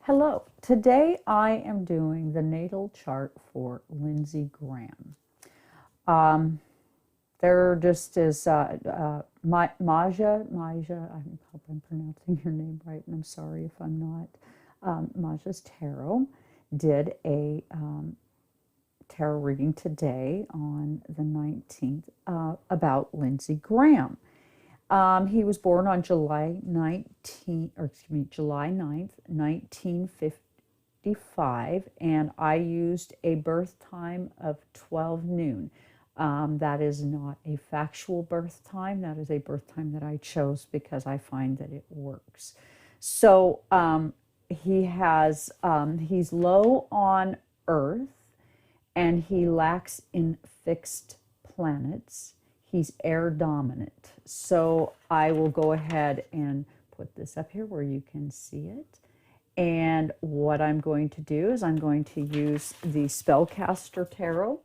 Hello, today I am doing the natal chart for Lindsey Graham. Um, there just is Maja, I hope I'm pronouncing your name right, and I'm sorry if I'm not. Maja's Tarot did a tarot reading today on the 19th about Lindsey Graham. He was born on July 9th, 1955, and I used a birth time of 12 noon. That is not a factual birth time. That is a birth time that I chose because I find that it works. So he's low on Earth, and he lacks in fixed planets. He's air dominant. So I will go ahead and put this up here where you can see it. And what I'm going to do is I'm going to use the Spellcaster Tarot.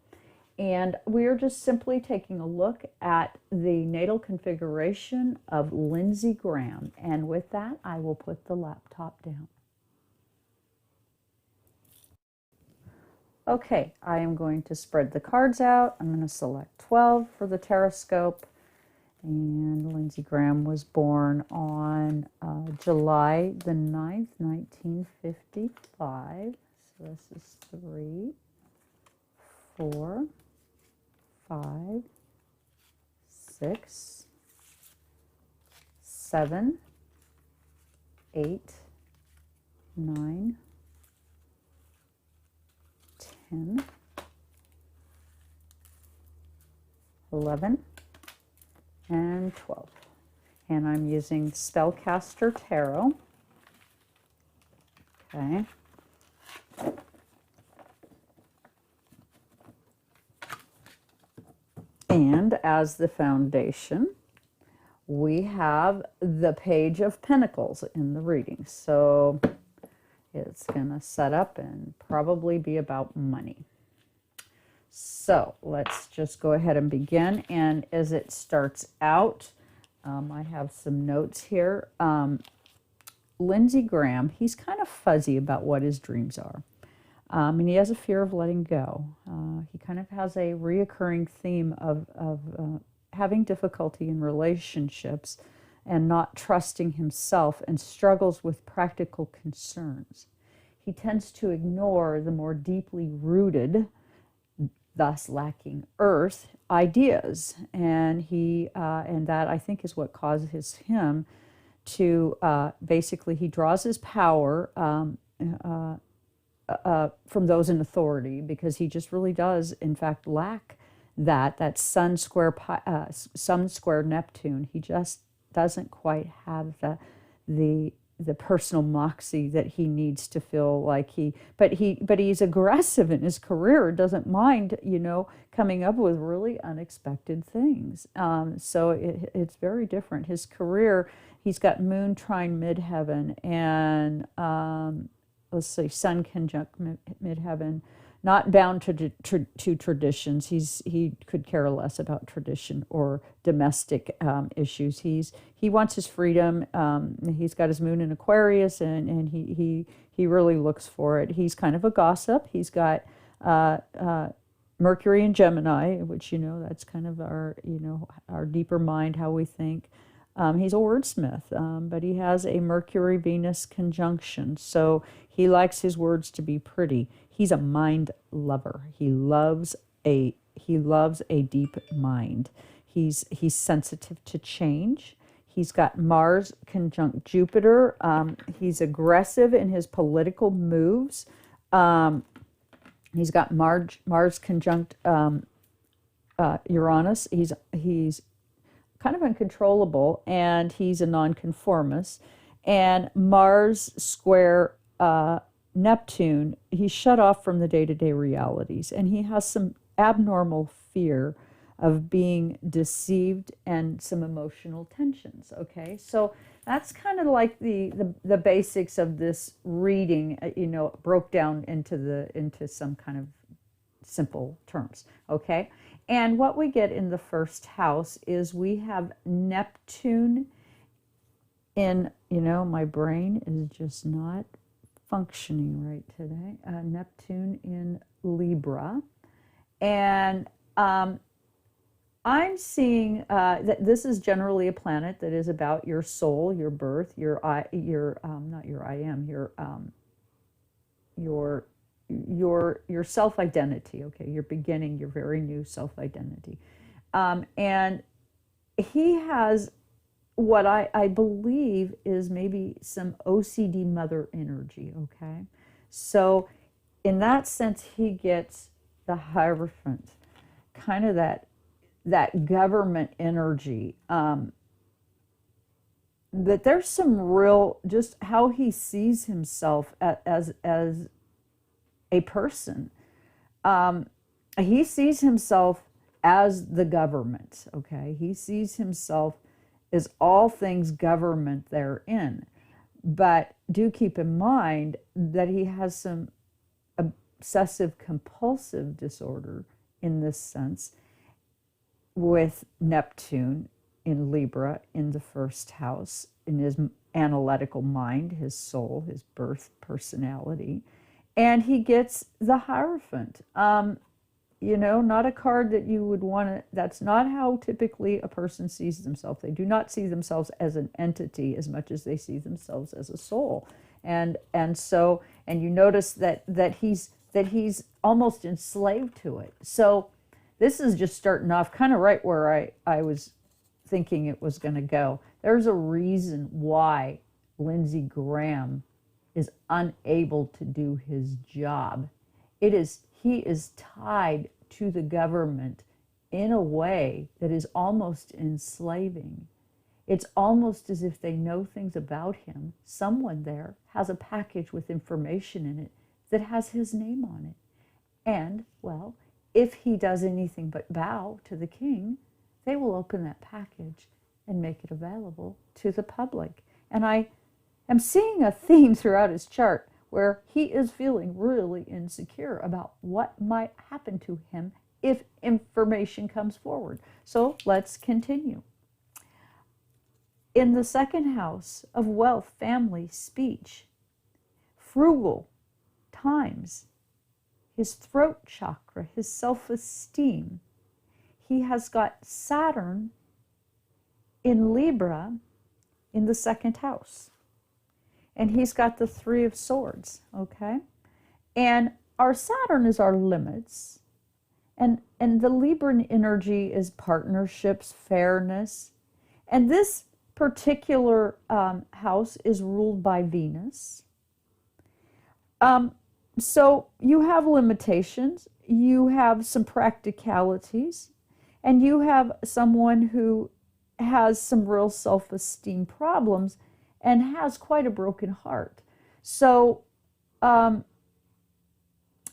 And we're just simply taking a look at the natal configuration of Lindsey Graham. And with that, I will put the laptop down. Okay, I am going to spread the cards out. I'm going to select 12 for the Taroscope. And Lindsey Graham was born on July the 9th, 1955. So this is 3, 4, 5, 6, 7, 8, 9, 10, 11, and 12. And I'm using Spellcaster Tarot. Okay. And as the foundation, we have the Page of Pentacles in the reading. So it's going to set up and probably be about money. So let's just go ahead and begin. And as it starts out, I have some notes here. Lindsey Graham, he's kind of fuzzy about what his dreams are. And he has a fear of letting go. He kind of has a reoccurring theme of having difficulty in relationships and not trusting himself, and struggles with practical concerns. He tends to ignore the more deeply rooted, thus lacking earth, ideas. And and that, I think, is what causes him to basically, he draws his power from those in authority, because he just really does, in fact, lack that sun square Neptune. He just doesn't quite have the personal moxie that he needs to feel like but he's aggressive in his career, doesn't mind, coming up with really unexpected things. So it's very different. His career, he's got Moon trine midheaven, and let's say Sun conjunct midheaven. Not bound to traditions. He could care less about tradition or domestic issues. He wants his freedom. He's got his moon in Aquarius, and he really looks for it. He's kind of a gossip. He's got Mercury in Gemini, which that's kind of our deeper mind, how we think. He's a wordsmith, but he has a Mercury-Venus conjunction, so he likes his words to be pretty. He's a mind lover. He loves a deep mind. He's sensitive to change. He's got Mars conjunct Jupiter. He's aggressive in his political moves. He's got Mars conjunct Uranus. He's kind of uncontrollable, and he's a nonconformist. And Mars square Neptune, he's shut off from the day-to-day realities, and he has some abnormal fear of being deceived and some emotional tensions. Okay, so that's kind of like the basics of this reading, broke down into some kind of simple terms. Okay, and what we get in the first house is we have Neptune in, my brain is just not functioning right today. Neptune in Libra. And I'm seeing that this is generally a planet that is about your soul, your birth, not your I am, your self-identity. Okay, your beginning, your very new self-identity. And he has what I believe is maybe some OCD mother energy. Okay, so in that sense, he gets the Hierophant, kind of that government energy. That there's some real, just how he sees himself as a person. He sees himself as the government. Okay, he sees himself as all things government therein. But do keep in mind that he has some obsessive compulsive disorder in this sense, with Neptune in Libra in the first house, in his analytical mind, his soul, his birth personality. And he gets the Hierophant. Not a card that you would want to, that's not how typically a person sees themselves. They do not see themselves as an entity as much as they see themselves as a soul. And you notice that he's almost enslaved to it. So this is just starting off kind of right where I was thinking it was going to go. There's a reason why Lindsey Graham is unable to do his job. He is tied to the government in a way that is almost enslaving. It's almost as if they know things about him. Someone there has a package with information in it that has his name on it. And, well, if he does anything but bow to the king, they will open that package and make it available to the public. And I am seeing a theme throughout his chart where he is feeling really insecure about what might happen to him if information comes forward. So let's continue. In the second house of wealth, family, speech, frugal times, his throat chakra, his self-esteem, he has got Saturn in Libra in the second house. And he's got the Three of Swords, okay? And our Saturn is our limits. And the Libran energy is partnerships, fairness. And this particular house is ruled by Venus. So you have limitations, you have some practicalities, and you have someone who has some real self-esteem problems and has quite a broken heart. So I'm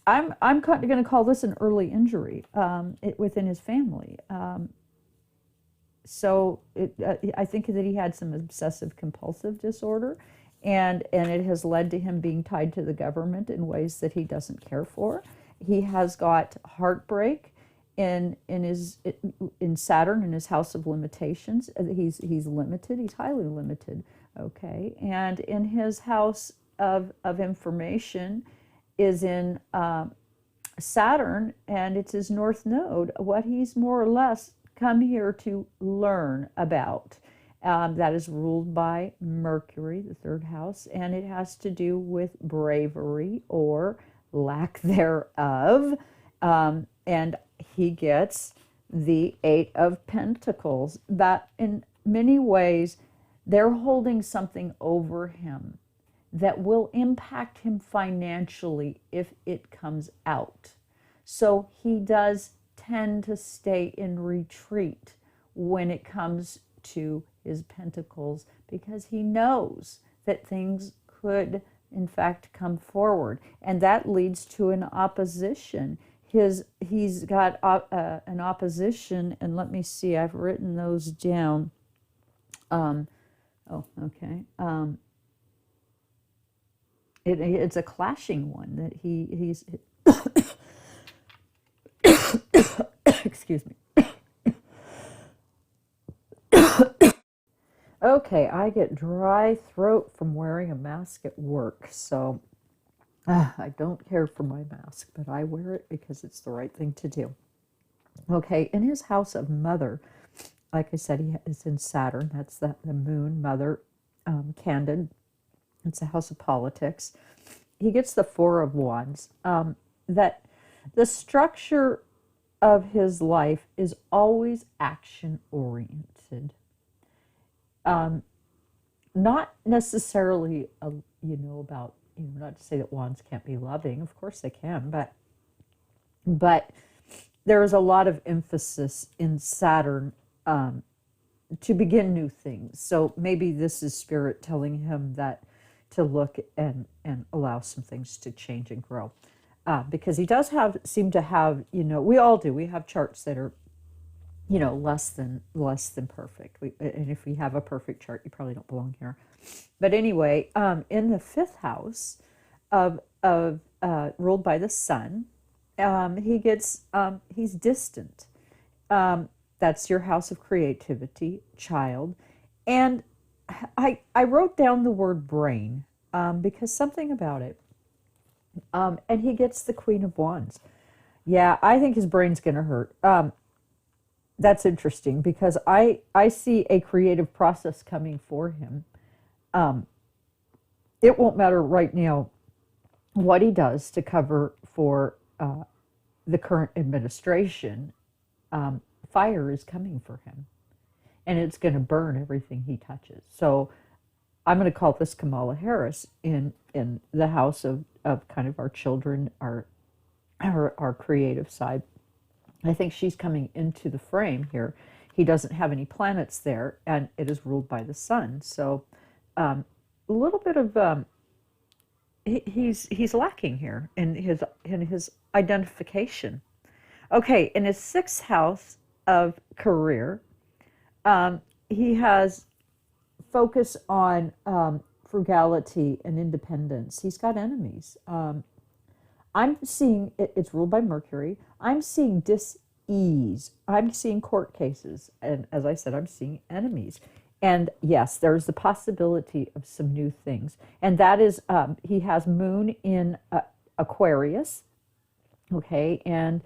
going to call this an early injury within his family. I think that he had some obsessive compulsive disorder, and it has led to him being tied to the government in ways that he doesn't care for. He has got heartbreak in Saturn, in his house of limitations. He's limited. He's highly limited. Okay, and in his house of information is in Saturn, and it's his north node. What he's more or less come here to learn about. That is ruled by Mercury, the third house, and it has to do with bravery or lack thereof. And he gets the Eight of Pentacles. That in many ways, they're holding something over him that will impact him financially if it comes out. So he does tend to stay in retreat when it comes to his pentacles, because he knows that things could in fact come forward, and that leads to an opposition. He's got an opposition, and let me see, I've written those down. It's a clashing one that he's excuse me. Okay, I get dry throat from wearing a mask at work, so I don't care for my mask, but I wear it because it's the right thing to do. Okay, in his house of mother, like I said, he is in Saturn. That's the moon, mother, candid. It's a house of politics. He gets the Four of Wands. That the structure of his life is always action oriented. Not necessarily, about, not to say that wands can't be loving. Of course they can, but there is a lot of emphasis in Saturn to begin new things. So maybe this is spirit telling him that to look and allow some things to change and grow. Because he does seem to have, we all do. We have charts that are, less than perfect. And if we have a perfect chart, you probably don't belong here. But anyway, in the fifth house of ruled by the sun, he's distant. That's your house of creativity, child. And I wrote down the word brain because something about it. And he gets the Queen of Wands. Yeah, I think his brain's going to hurt. That's interesting because I see a creative process coming for him. It won't matter right now what he does to cover for the current administration. Fire is coming for him, and it's going to burn everything he touches. So I'm going to call this Kamala Harris in the house of kind of our children, our creative side. I think she's coming into the frame here. He doesn't have any planets there, and it is ruled by the sun. So a little bit of he's lacking here in his identification. Okay, in his sixth house of career, he has focus on frugality and independence. He's got enemies. I'm seeing it's ruled by Mercury. I'm seeing dis-ease. I'm seeing court cases. And as I said, I'm seeing enemies. And yes, there's the possibility of some new things. And that is, he has moon in Aquarius. Okay. And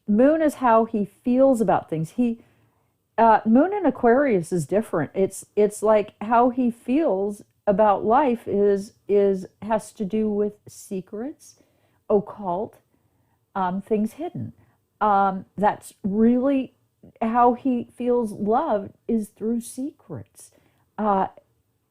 moon is how he feels about things. Moon in Aquarius is different. It's like how he feels about life has to do with secrets, occult, things hidden. That's really how he feels love is through secrets.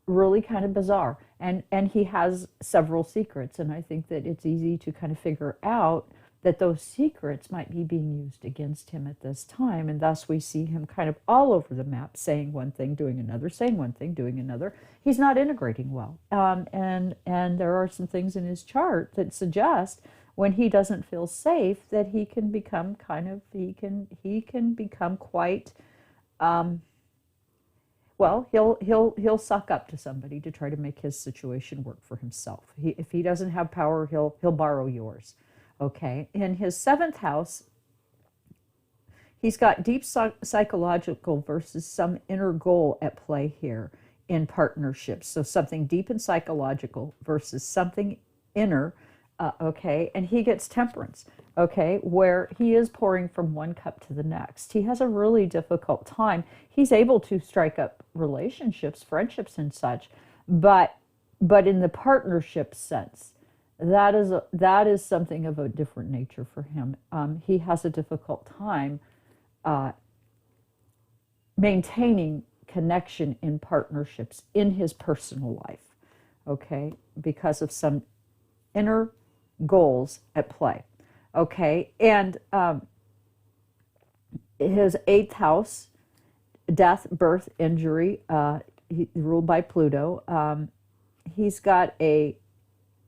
Really kind of bizarre. And he has several secrets, and I think that it's easy to kind of figure out that those secrets might be being used against him at this time, and thus we see him kind of all over the map, saying one thing, doing another, saying one thing, doing another. He's not integrating well, and there are some things in his chart that suggest when he doesn't feel safe that he can become he can become quite well, he'll suck up to somebody to try to make his situation work for himself. If he doesn't have power, he'll borrow yours. Okay, in his seventh house, he's got deep psychological versus some inner goal at play here in partnerships. So something deep and psychological versus something inner, okay, and he gets temperance, okay, where he is pouring from one cup to the next. He has a really difficult time. He's able to strike up relationships, friendships and such, but in the partnership sense, that is something of a different nature for him. He has a difficult time maintaining connection in partnerships in his personal life, okay, because of some inner goals at play, okay, and his eighth house, death, birth, injury, ruled by Pluto. He's got a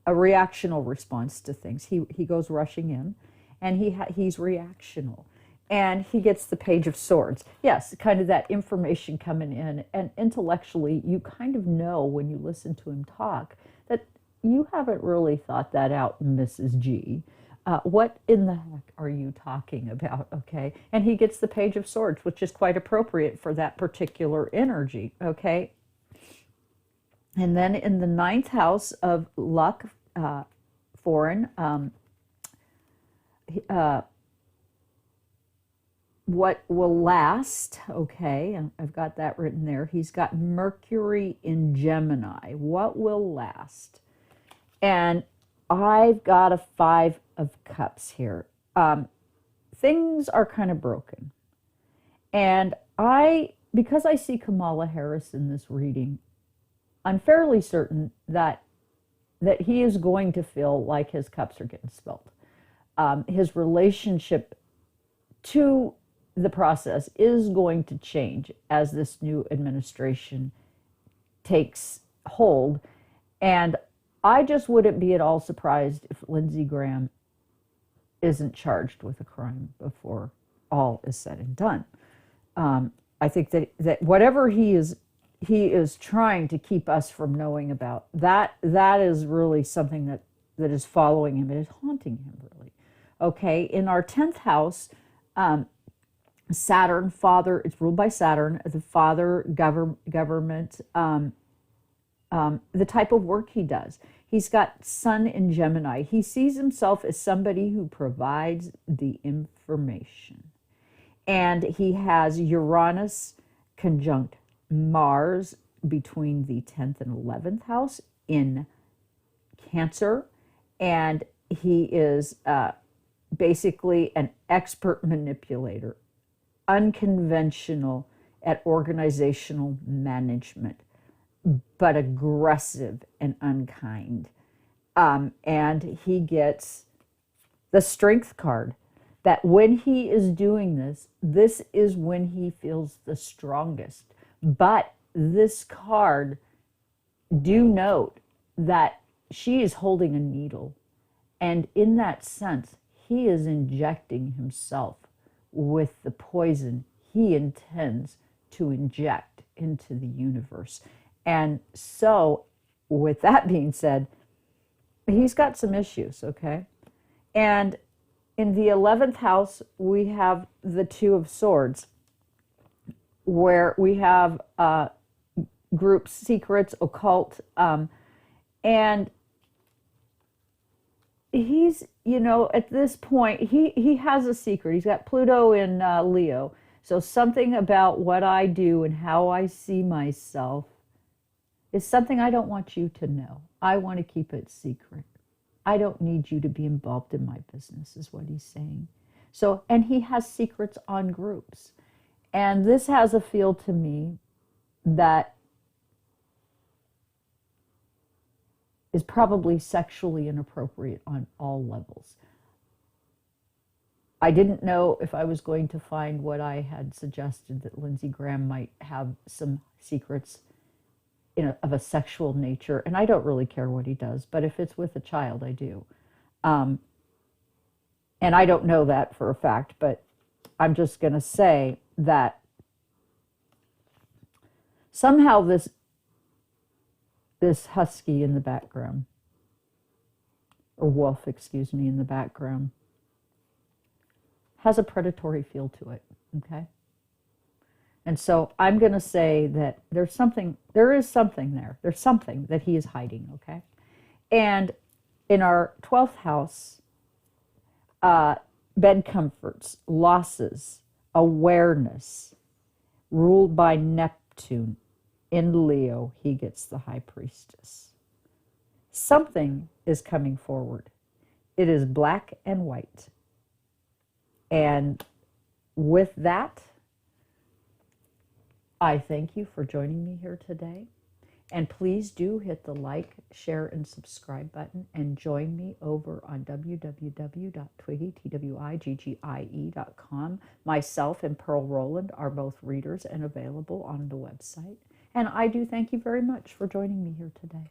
reactional response to things. He goes rushing in, and he's reactional, and he gets the Page of Swords. Yes, kind of that information coming in, and intellectually, you kind of know when you listen to him talk that you haven't really thought that out, Mrs. G. What in the heck are you talking about? Okay, and he gets the Page of Swords, which is quite appropriate for that particular energy. Okay. And then in the ninth house of luck, foreign. What will last? Okay, and I've got that written there. He's got Mercury in Gemini. What will last? And I've got a 5 of Cups here. Things are kind of broken. And because I see Kamala Harris in this reading, I'm fairly certain that he is going to feel like his cups are getting spilled. His relationship to the process is going to change as this new administration takes hold. And I just wouldn't be at all surprised if Lindsey Graham isn't charged with a crime before all is said and done. I think that whatever he is trying to keep us from knowing about, that is really something that is following him. It is haunting him, really. Okay, in our 10th house, Saturn, father, it's ruled by Saturn, the father, government, the type of work he does. He's got Sun in Gemini. He sees himself as somebody who provides the information. And he has Uranus conjunct Mars between the 10th and 11th house in Cancer. And he is basically an expert manipulator, unconventional at organizational management, but aggressive and unkind. And he gets the Strength card, that when he is doing this is when he feels the strongest. But this card, do note that she is holding a needle. And in that sense, he is injecting himself with the poison he intends to inject into the universe. And so, with that being said, he's got some issues, okay? And in the 11th house, we have the 2 of Swords, where we have group secrets, occult, and he's, at this point, he has a secret. He's got Pluto in Leo. So something about what I do and how I see myself is something I don't want you to know. I want to keep it secret. I don't need you to be involved in my business, is what he's saying. So, and he has secrets on groups. And this has a feel to me that is probably sexually inappropriate on all levels. I didn't know if I was going to find what I had suggested, that Lindsey Graham might have some secrets of a sexual nature, and I don't really care what he does, but if it's with a child, I do. And I don't know that for a fact, but I'm just going to say that somehow this husky in the background, or wolf, excuse me, in the background, has a predatory feel to it, okay? And so I'm going to say that there is something there. There's something that he is hiding, okay? And in our 12th house, bed comforts, losses, awareness, ruled by Neptune. In Leo, he gets the High Priestess. Something is coming forward. It is black and white. And with that, I thank you for joining me here today. And please do hit the like, share, and subscribe button, and join me over on www.twiggie.com. Myself and Pearl Rowland are both readers and available on the website. And I do thank you very much for joining me here today.